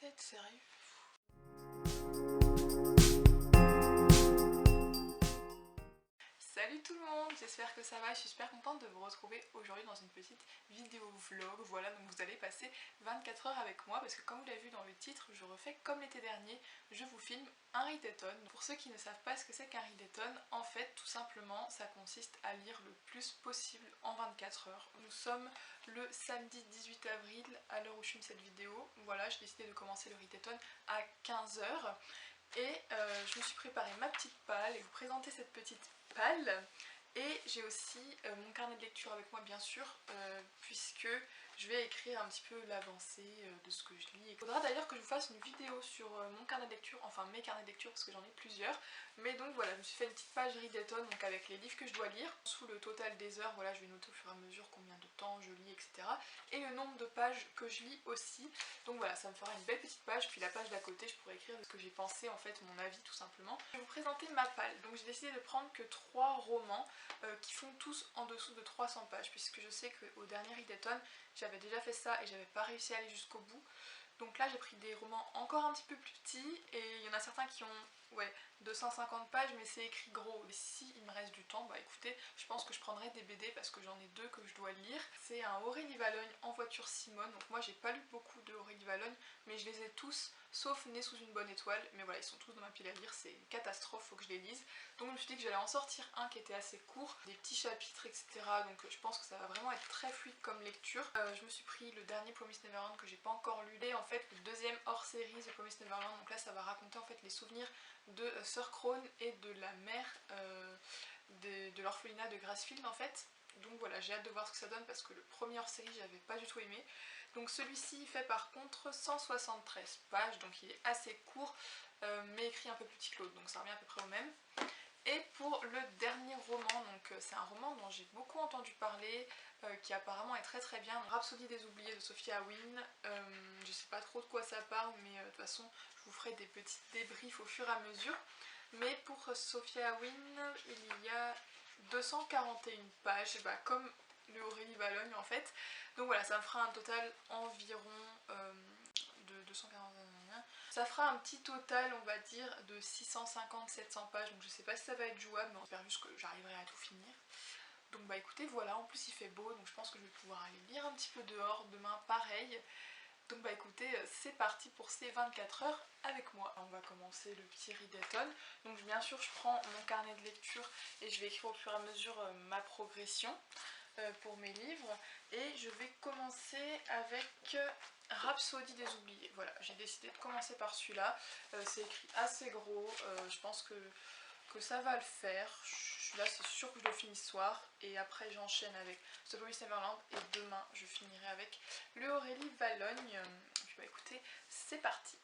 tête, sérieux? Salut tout le monde, j'espère que ça va, je suis super contente de vous retrouver aujourd'hui dans une petite vidéo vlog. Voilà, donc vous allez passer 24 heures avec moi parce que comme vous l'avez vu dans le titre, je refais comme l'été dernier, je vous filme un readathon. Pour ceux qui ne savent pas ce que c'est qu'un readathon, en fait tout simplement ça consiste à lire le plus possible en 24 heures. Nous sommes le samedi 18 avril à l'heure où je filme cette vidéo. Voilà, j'ai décidé de commencer le readathon à 15 heures. Et je me suis préparé ma petite palle et vous présenter cette petite palle. Et j'ai aussi mon carnet de lecture avec moi bien sûr, puisque je vais écrire un petit peu l'avancée de ce que je lis. Il faudra d'ailleurs que je vous fasse une vidéo sur mon carnet de lecture, enfin mes carnets de lecture parce que j'en ai plusieurs. Mais donc voilà, je me suis fait une petite page readathon donc avec les livres que je dois lire. Sous le total des heures, voilà, je vais noter au fur et à mesure combien de temps je lis, etc. Et le nombre de pages que je lis aussi. Donc voilà, ça me fera une belle petite page, puis la page d'à côté, je pourrais écrire ce que j'ai pensé, en fait, mon avis tout simplement. Je vais vous présenter ma palle. Donc j'ai décidé de prendre que 3 romans qui font tous en dessous de 300 pages, puisque je sais qu'au dernier readathon, j'avais déjà fait ça et j'avais pas réussi à aller jusqu'au bout. Donc là j'ai pris des romans encore un petit peu plus petits et il y en a certains qui ont 250 pages mais c'est écrit gros. Et si il me reste du temps, bah écoutez, je pense que je prendrai des BD parce que j'en ai 2 que je dois lire. C'est un Aurélie Valognes en voiture Simone. Donc moi j'ai pas lu beaucoup de Aurélie Valognes mais je les ai tous sauf Né sous une bonne étoile. Mais voilà, ils sont tous dans ma pile à lire, c'est une catastrophe, faut que je les lise. Donc je me suis dit que j'allais en sortir un qui était assez court, des petits chapitres etc. Donc je pense que ça va vraiment être très fluide comme lecture. Je me suis pris le dernier Promised Neverland que j'ai pas encore lu. Et en fait le deuxième hors série The Promised Neverland, donc là ça va raconter en fait les souvenirs de Sir Crone et de la mère de l'orphelinat de Gracefield en fait. Donc voilà, j'ai hâte de voir ce que ça donne parce que le premier hors série j'avais pas du tout aimé. Donc celui-ci fait par contre 173 pages, donc il est assez court mais écrit un peu plus petit que l'autre, donc ça revient à peu près au même. Et pour le dernier roman, donc c'est un roman dont j'ai beaucoup entendu parler, qui apparemment est très très bien, Rhapsodie des oubliés de Sophia Wynne. Je sais pas trop de quoi ça parle, mais de toute façon je vous ferai des petits débriefs au fur et à mesure. Mais pour Sophia Wynne, il y a 241 pages, comme le Aurélie Valognes en fait. Donc voilà, ça me fera un total environ de 240. Ça fera un petit total, on va dire, de 650-700 pages. Donc je sais pas si ça va être jouable, mais j'espère juste que j'arriverai à tout finir. Donc bah écoutez, voilà, en plus il fait beau, donc je pense que je vais pouvoir aller lire un petit peu dehors demain, pareil. Donc bah écoutez, c'est parti pour ces 24 heures avec moi. On va commencer le petit readathon. Donc bien sûr, je prends mon carnet de lecture et je vais écrire au fur et à mesure ma progression pour mes livres. Et je vais commencer avec Rhapsodie des oubliés. Voilà, j'ai décidé de commencer par celui-là. C'est écrit assez gros, je pense que ça va le faire. Là c'est sûr que je le finis ce soir et après j'enchaîne avec The Promised Neverland et demain je finirai avec le Aurélie Valognes. Puis bah écoutez, c'est parti.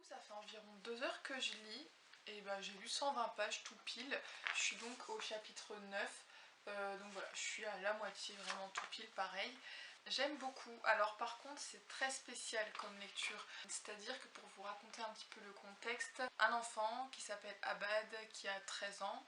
Ça fait environ 2 heures que je lis et j'ai lu 120 pages tout pile. Je suis donc au chapitre 9, donc voilà, je suis à la moitié vraiment tout pile pareil. J'aime beaucoup, alors par contre c'est très spécial comme lecture, c'est-à-dire que pour vous raconter un petit peu le contexte, un enfant qui s'appelle Abad qui a 13 ans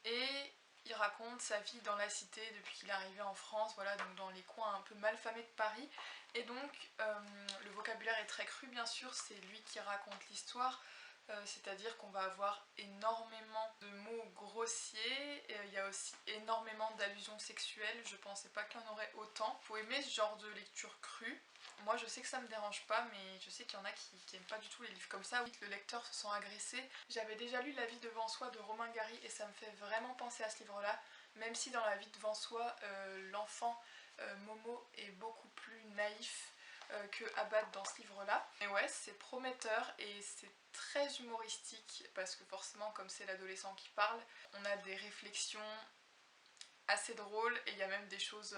et il raconte sa vie dans la cité depuis qu'il est arrivé en France, voilà, donc dans les coins un peu malfamés de Paris. Et donc le vocabulaire est très cru bien sûr, c'est lui qui raconte l'histoire, c'est-à-dire qu'on va avoir énormément de mots grossiers, il y a aussi énormément d'allusions sexuelles, je pensais pas qu'il y en aurait autant. Faut aimer ce genre de lecture crue. Moi je sais que ça me dérange pas, mais je sais qu'il y en a qui aiment pas du tout les livres comme ça, où le lecteur se sent agressé. J'avais déjà lu La vie devant soi de Romain Gary et ça me fait vraiment penser à ce livre-là, même si dans La vie devant soi, l'enfant Momo est beaucoup plus naïf. que Abad dans ce livre-là. Et ouais, c'est prometteur et c'est très humoristique parce que forcément, comme c'est l'adolescent qui parle, on a des réflexions assez drôles et il y a même des choses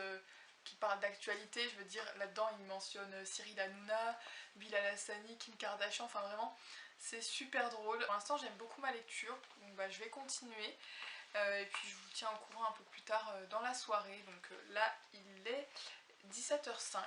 qui parlent d'actualité. Je veux dire, là-dedans, il mentionne Cyril Hanouna, Bilal Hassani, Kim Kardashian, enfin vraiment, c'est super drôle. Pour l'instant, j'aime beaucoup ma lecture, donc bah, je vais continuer. Et puis je vous tiens au courant un peu plus tard dans la soirée. Donc là, il est 17h05.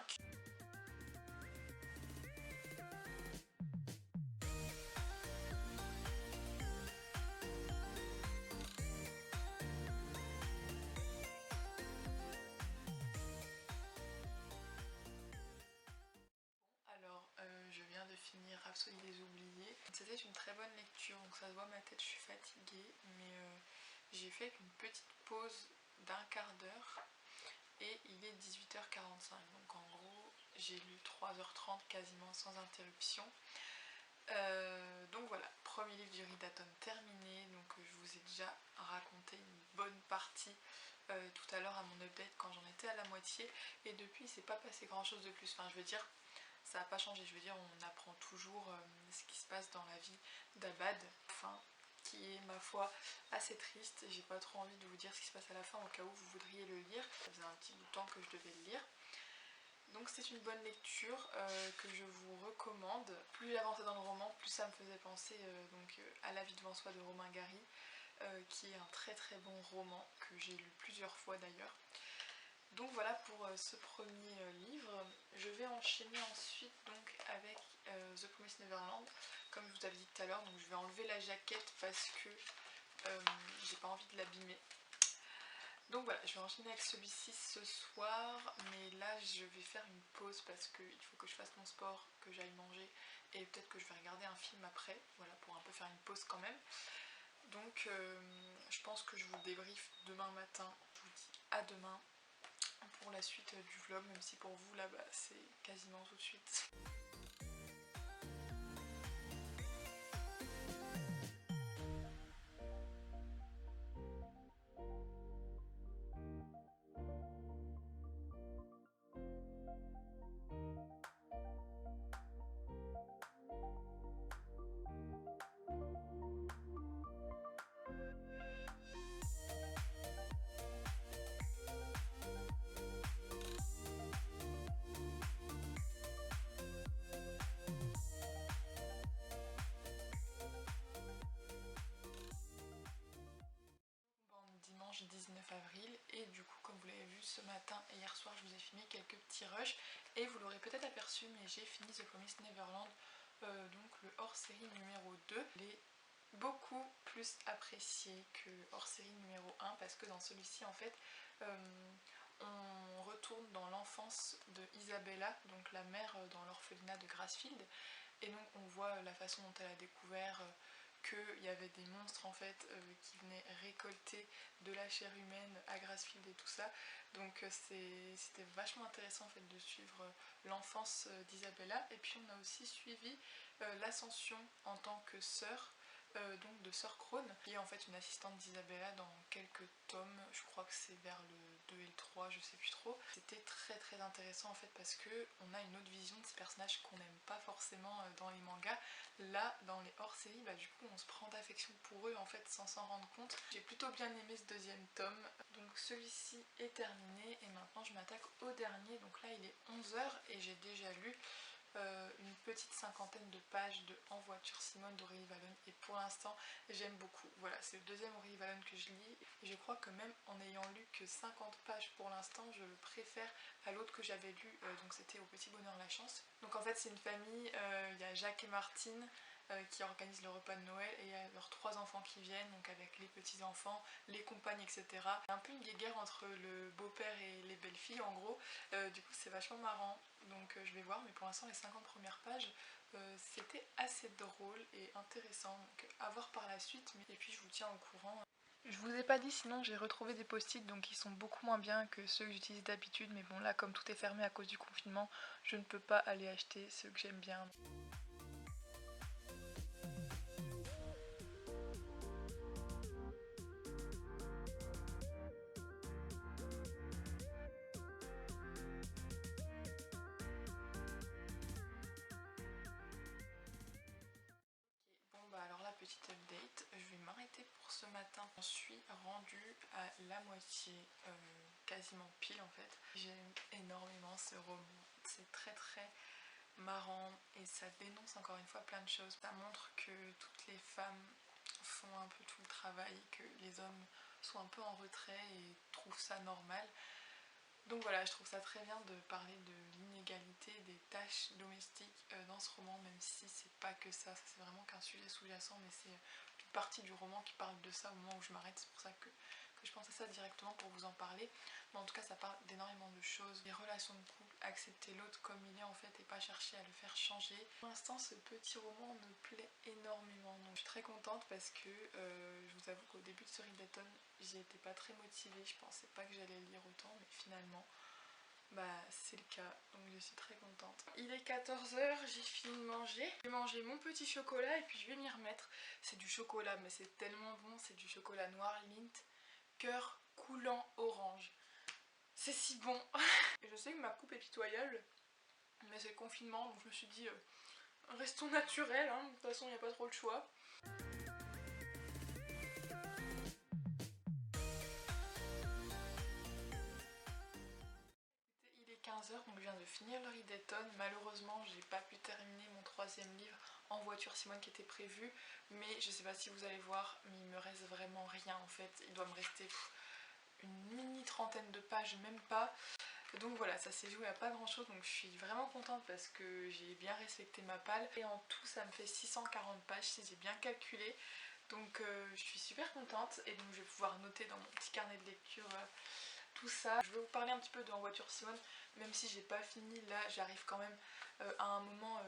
Alors, je viens de finir Rhapsody des oubliés. C'était une très bonne lecture, donc ça se voit ma tête, je suis fatiguée, mais j'ai fait une petite pause d'un quart d'heure et il est 18h45, donc en gros j'ai lu 3h30 quasiment sans interruption. Donc voilà, premier livre du Ridaton terminé, donc je vous ai déjà raconté une bonne partie tout à l'heure à mon update quand j'en étais à la moitié, et depuis il s'est pas passé grand chose de plus, enfin je veux dire ça n'a pas changé, je veux dire on apprend toujours ce qui se passe dans la vie d'Abad, enfin qui est ma foi assez triste, j'ai pas trop envie de vous dire ce qui se passe à la fin au cas où vous voudriez le lire, ça faisait un petit bout de temps que je devais le lire. Donc c'est une bonne lecture que je vous recommande. Plus j'avançais dans le roman, plus ça me faisait penser à La vie devant soi de Romain Gary, qui est un très très bon roman que j'ai lu plusieurs fois d'ailleurs. Donc voilà pour ce premier livre. Je vais enchaîner ensuite donc avec The Promised Neverland, comme je vous avais dit tout à l'heure. Donc je vais enlever la jaquette parce que j'ai pas envie de l'abîmer. Donc voilà, je vais enchaîner avec celui-ci ce soir, mais là je vais faire une pause parce qu'il faut que je fasse mon sport, que j'aille manger et peut-être que je vais regarder un film après, voilà, pour un peu faire une pause quand même. Donc je pense que je vous débriefe demain matin, je vous dis à demain pour la suite du vlog, même si pour vous là-bas c'est quasiment tout de suite. Dimanche 19 avril et du coup comme vous l'avez vu ce matin et hier soir je vous ai filmé quelques petits rushs et vous l'aurez peut-être aperçu mais j'ai fini The Promised Neverland, donc le hors-série numéro 2. Il est beaucoup plus apprécié que hors-série numéro 1 parce que dans celui-ci en fait on retourne dans l'enfance de Isabella, donc la mère dans l'orphelinat de Grassfield, et donc on voit la façon dont elle a découvert qu'il y avait des monstres en fait qui venaient récolter de la chair humaine à Grassfield et tout ça. Donc c'était vachement intéressant en fait de suivre l'enfance d'Isabella. Et puis on a aussi suivi l'ascension en tant que sœur, donc de Sœur Crone, qui est en fait une assistante d'Isabella dans quelques tomes, je crois que c'est vers le 2 et le 3, je sais plus trop. C'était très très intéressant en fait parce que on a une autre vision de ces personnages qu'on n'aime pas forcément dans les mangas. Là, dans les hors-séries, bah, du coup on se prend d'affection pour eux en fait sans s'en rendre compte. J'ai plutôt bien aimé ce deuxième tome, donc celui-ci est terminé et maintenant je m'attaque au dernier. Donc là il est 11h et j'ai déjà lu une petite cinquantaine de pages de En voiture Simone d'Aurélie Valognes et pour l'instant j'aime beaucoup. Voilà, c'est le deuxième Aurélie Valognes que je lis et je crois que même en n'ayant lu que 50 pages pour l'instant je le préfère à l'autre que j'avais lu, donc c'était Au Petit Bonheur la Chance. Donc en fait c'est une famille, il y a Jacques et Martine qui organisent le repas de Noël et il y a leurs 3 enfants qui viennent, donc avec les petits enfants, les compagnes, etc. Un peu une guéguerre entre le beau-père et les belles-filles en gros, du coup c'est vachement marrant, donc je vais voir, mais pour l'instant les 50 premières pages c'était assez drôle et intéressant, donc à voir par la suite, et puis je vous tiens au courant. Je vous ai pas dit, sinon j'ai retrouvé des post-it donc ils sont beaucoup moins bien que ceux que j'utilise d'habitude, mais bon là comme tout est fermé à cause du confinement, je ne peux pas aller acheter ceux que j'aime bien. petit update. Je vais m'arrêter pour ce matin. J'en suis rendue à la moitié, quasiment pile en fait. J'aime énormément ce roman. C'est très marrant et ça dénonce encore une fois plein de choses. Ça montre que toutes les femmes font un peu tout le travail, que les hommes sont un peu en retrait et trouvent ça normal. Donc voilà, je trouve ça très bien de parler de l'inégalité des tâches domestiques dans ce roman, même si c'est pas que ça c'est vraiment qu'un sujet sous-jacent, mais c'est une partie du roman qui parle de ça au moment où je m'arrête, c'est pour ça que je pense à ça directement pour vous en parler. Mais en tout cas ça parle d'énormément de choses, les relations de couple, accepter l'autre comme il est en fait et pas chercher à le faire changer. Pour l'instant ce petit roman me plaît énormément, donc je suis très contente parce que je vous avoue qu'au début de ce read d'automne j'y étais pas très motivée, je pensais pas que j'allais lire autant, mais finalement c'est le cas, donc je suis très contente. Il est 14h, j'ai fini de manger. Je vais manger mon petit chocolat et puis je vais m'y remettre. C'est du chocolat mais c'est tellement bon, c'est du chocolat noir mint, cœur coulant orange. C'est si bon. Et je sais que ma coupe est pitoyable, mais c'est le confinement donc je me suis dit restons naturels, hein. De toute façon il n'y a pas trop le choix. Il est 15h donc je viens de finir le read d'automne. Malheureusement j'ai pas pu terminer mon troisième livre en voiture Simone qui était prévu, mais je sais pas si vous allez voir mais il me reste vraiment rien en fait. Il doit me rester une mini trentaine de pages, même pas. Donc voilà, ça s'est joué à pas grand chose, donc je suis vraiment contente parce que j'ai bien respecté ma palle. Et en tout ça me fait 640 pages si j'ai bien calculé. Donc je suis super contente et donc je vais pouvoir noter dans mon petit carnet de lecture tout ça. Je vais vous parler un petit peu de En voiture Simone, même si j'ai pas fini, là j'arrive quand même à un moment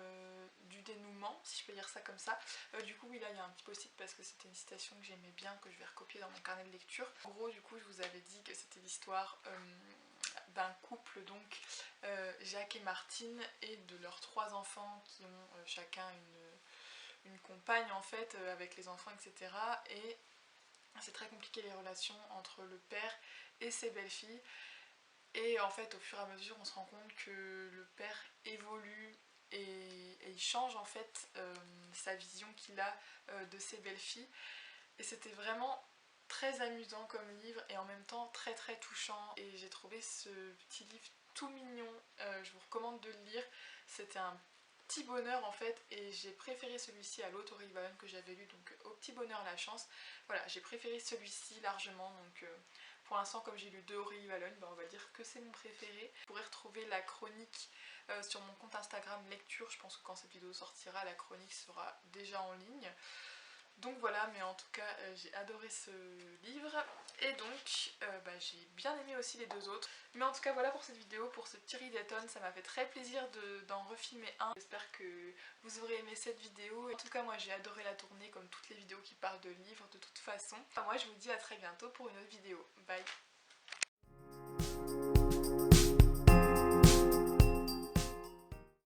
du dénouement, si je peux dire ça comme ça. Du coup oui, là il y a un petit post-it parce que c'était une citation que j'aimais bien, que je vais recopier dans mon carnet de lecture. En gros du coup je vous avais dit que c'était l'histoire d'un couple, donc Jacques et Martine, et de leurs 3 enfants qui ont chacun une compagne en fait, avec les enfants etc. Et c'est très compliqué les relations entre le père et ses belles-filles. Et en fait au fur et à mesure on se rend compte que le père évolue et il change en fait sa vision qu'il a de ses belles-filles. Et c'était vraiment très amusant comme livre et en même temps très touchant. Et j'ai trouvé ce petit livre tout mignon, je vous recommande de le lire. C'était un petit bonheur en fait et j'ai préféré celui-ci à l'autre Aurélien Vallone que j'avais lu, donc Au petit bonheur la chance. Voilà, j'ai préféré celui-ci largement, donc pour l'instant comme j'ai lu 2 Aurélien Vallone, on va dire que c'est mon préféré. Vous pourrez retrouver la chronique sur mon compte Instagram lecture, je pense que quand cette vidéo sortira la chronique sera déjà en ligne. Donc voilà, mais en tout cas j'ai adoré ce livre et donc j'ai bien aimé aussi les 2 autres. Mais en tout cas voilà pour cette vidéo, pour ce petit read d'automne, ça m'a fait très plaisir d'en refilmer un. J'espère que vous aurez aimé cette vidéo. En tout cas moi j'ai adoré la tournée comme toutes les vidéos qui parlent de livres de toute façon. Moi je vous dis à très bientôt pour une autre vidéo. Bye.